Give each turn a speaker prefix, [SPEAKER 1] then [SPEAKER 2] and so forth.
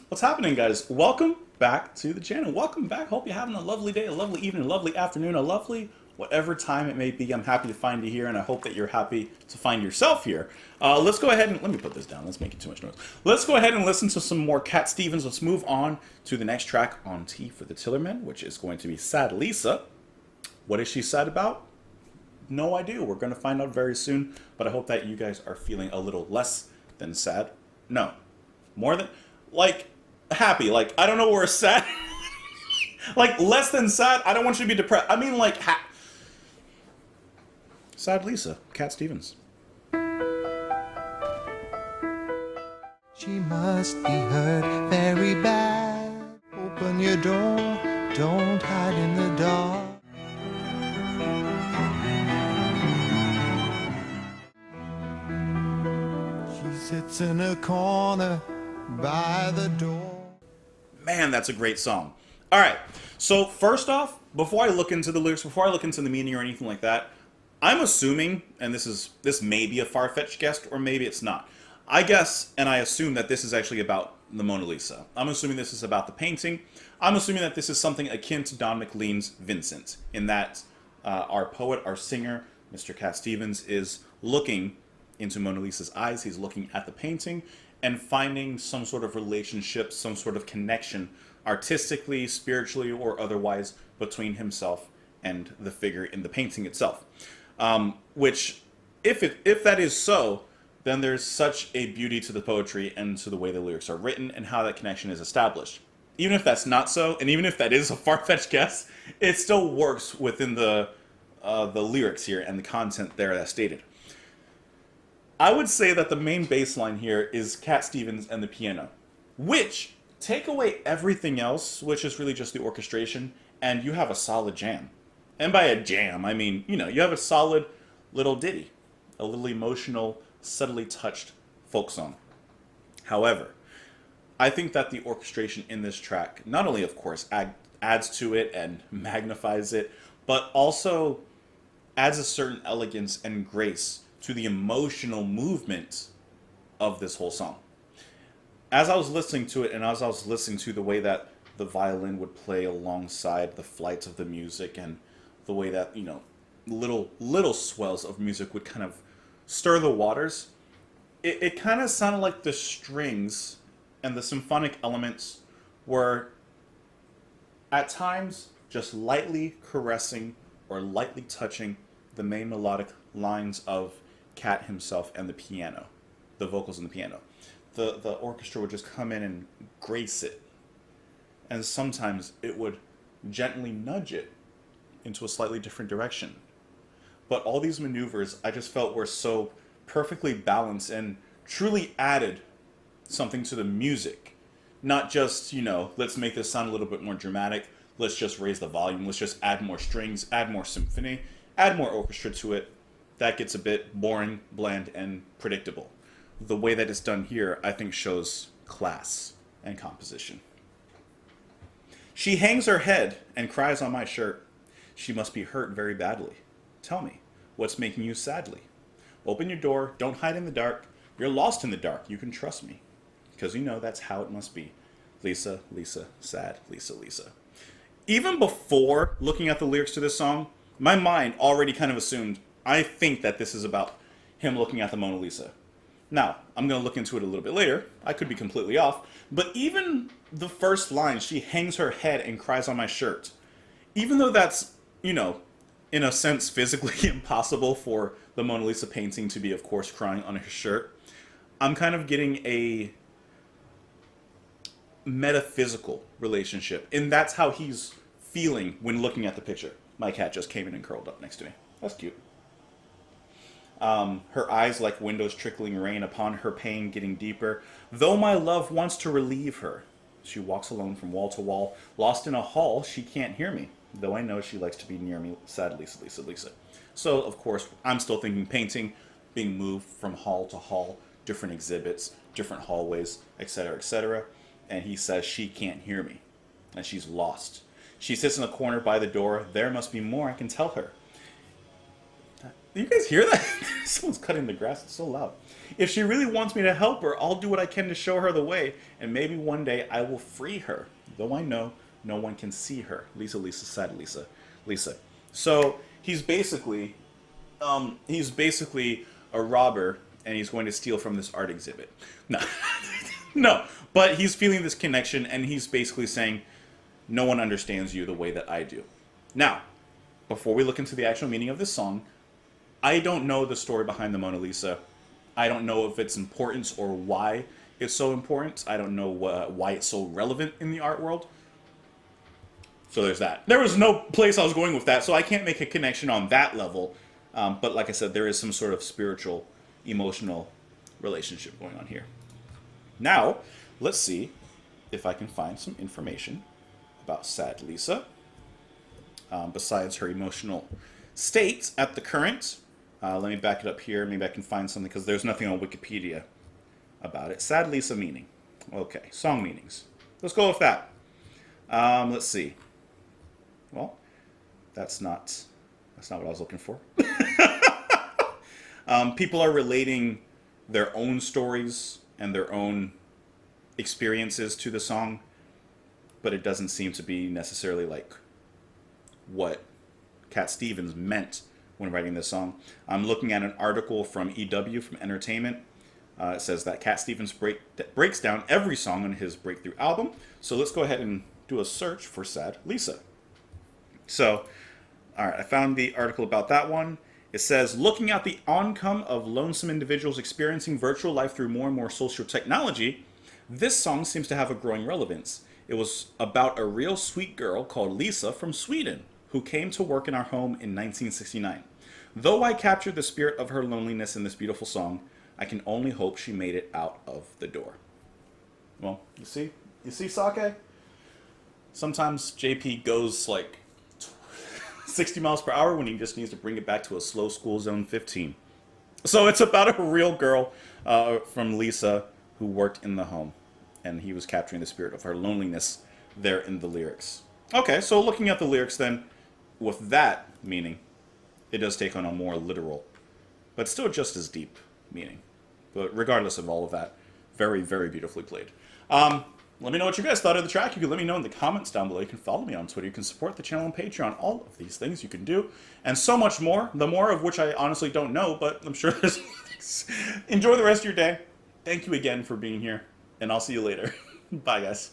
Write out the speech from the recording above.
[SPEAKER 1] What's happening, guys? Welcome back to the channel. Welcome back. Hope you're having a lovely day, a lovely evening, a lovely afternoon, a lovely whatever time it may be. I'm happy to find you here, and I hope that you're happy to find yourself here. Let's go ahead and let me put this down. Let's make it too much noise. Let's go ahead and listen to some more Cat Stevens. Let's move on to the next track on T for the Tillerman, which is going to be Sad Lisa. What is she sad about? No idea. We're going to find out very soon, but I hope that you guys are feeling a little less than sad. No, more than, like, happy. Like, I don't know where sad, like, less than sad. I don't want you to be depressed. I mean, like, Sad Lisa, Cat Stevens.
[SPEAKER 2] She must be hurt very bad. Open your door, don't hide in the dark. She sits in a corner by the door.
[SPEAKER 1] Man, that's a great song. All right. So first off, before I look into the lyrics, before I look into the meaning or anything like that, I'm assuming, and this may be a far-fetched guess, or maybe it's not. I guess, and I assume that this is actually about the Mona Lisa. I'm assuming this is about the painting. I'm assuming that this is something akin to Don McLean's Vincent, in that our poet, our singer, Mr. Cat Stevens, is looking into Mona Lisa's eyes. He's looking at the painting and finding some sort of relationship, some sort of connection, artistically, spiritually, or otherwise, between himself and the figure in the painting itself. Which, if that is so, then there's such a beauty to the poetry and to the way the lyrics are written and how that connection is established. Even if that's not so, and even if that is a far-fetched guess, it still works within the lyrics here and the content there that's stated. I would say that the main bass line here is Cat Stevens and the piano, which take away everything else, which is really just the orchestration, and you have a solid jam. And by a jam, I mean, you have a solid little ditty, a little emotional, subtly touched folk song. However, I think that the orchestration in this track not only, of course, adds to it and magnifies it, but also adds a certain elegance and grace to the emotional movement of this whole song. As I was listening to it, and as I was listening to the way that the violin would play alongside the flights of the music, and the way that, little swells of music would kind of stir the waters, it kind of sounded like the strings and the symphonic elements were at times just lightly caressing or lightly touching the main melodic lines of Cat himself and the piano, the vocals and the piano. The orchestra would just come in and grace it, and sometimes it would gently nudge it into a slightly different direction. But all these maneuvers, I just felt, were so perfectly balanced and truly added something to the music. Not just, let's make this sound a little bit more dramatic, let's just raise the volume, let's just add more strings, add more symphony, add more orchestra to it. That gets a bit boring, bland, and predictable. The way that it's done here, I think, shows class and composition. She hangs her head and cries on my shirt. She must be hurt very badly. Tell me, what's making you sadly? Open your door, don't hide in the dark. You're lost in the dark, you can trust me. Because that's how it must be. Lisa, Lisa, sad, Lisa, Lisa. Even before looking at the lyrics to this song, my mind already kind of assumed, I think that this is about him looking at the Mona Lisa. Now, I'm going to look into it a little bit later. I could be completely off. But even the first line, she hangs her head and cries on my shirt. Even though that's, in a sense physically impossible for the Mona Lisa painting to be, of course, crying on her shirt, I'm kind of getting a metaphysical relationship. And that's how he's feeling when looking at the picture. My cat just came in and curled up next to me. That's cute. Her eyes like windows trickling rain upon her pain getting deeper. Though my love wants to relieve her, she walks alone from wall to wall. Lost in a hall, she can't hear me. Though I know she likes to be near me, sad Lisa, Lisa, Lisa. So, of course, I'm still thinking painting, being moved from hall to hall, different exhibits, different hallways, etc., etc. And he says she can't hear me, and she's lost. She sits in the corner by the door. There must be more I can tell her. You guys hear that? Someone's cutting the grass. It's so loud. If she really wants me to help her, I'll do what I can to show her the way, and maybe one day I will free her. Though I know no one can see her. Lisa, Lisa, sad Lisa, Lisa. So he's basically a robber, and he's going to steal from this art exhibit. No, no. But he's feeling this connection, and he's basically saying, no one understands you the way that I do. Now, before we look into the actual meaning of this song, I don't know the story behind the Mona Lisa. I don't know if it's importance or why it's so important. I don't know why it's so relevant in the art world. So there's that. There was no place I was going with that, so I can't make a connection on that level. But like I said, there is some sort of spiritual, emotional relationship going on here. Now, let's see if I can find some information about sad Lisa. Besides her emotional state at the current. Let me back it up here. Maybe I can find something, because there's nothing on Wikipedia about it. Sad Lisa meaning. Okay, song meanings. Let's go with that. Let's see. Well, that's not what I was looking for. People are relating their own stories and their own experiences to the song, but it doesn't seem to be necessarily like what Cat Stevens meant when writing this song. I'm looking at an article from EW, from Entertainment. It says that Cat Stevens breaks down every song on his breakthrough album. So let's go ahead and do a search for Sad Lisa. So, all right, I found the article about that one. It says, looking at the oncome of lonesome individuals experiencing virtual life through more and more social technology, this song seems to have a growing relevance. It was about a real sweet girl called Lisa from Sweden, who came to work in our home in 1969. Though I captured the spirit of her loneliness in this beautiful song, I can only hope she made it out of the door. Well, you see, Sake? Sometimes JP goes like 60 miles per hour when he just needs to bring it back to a slow school zone 15. So it's about a real girl from Lisa who worked in the home, and he was capturing the spirit of her loneliness there in the lyrics. Okay, so looking at the lyrics then, with that meaning, it does take on a more literal, but still just as deep meaning. But regardless of all of that, very, very beautifully played. Let me know what you guys thought of the track. You can let me know in the comments down below. You can follow me on Twitter. You can support the channel on Patreon. All of these things you can do, and so much more. The more of which I honestly don't know, but I'm sure there's things. Enjoy the rest of your day. Thank you again for being here, and I'll see you later. Bye, guys.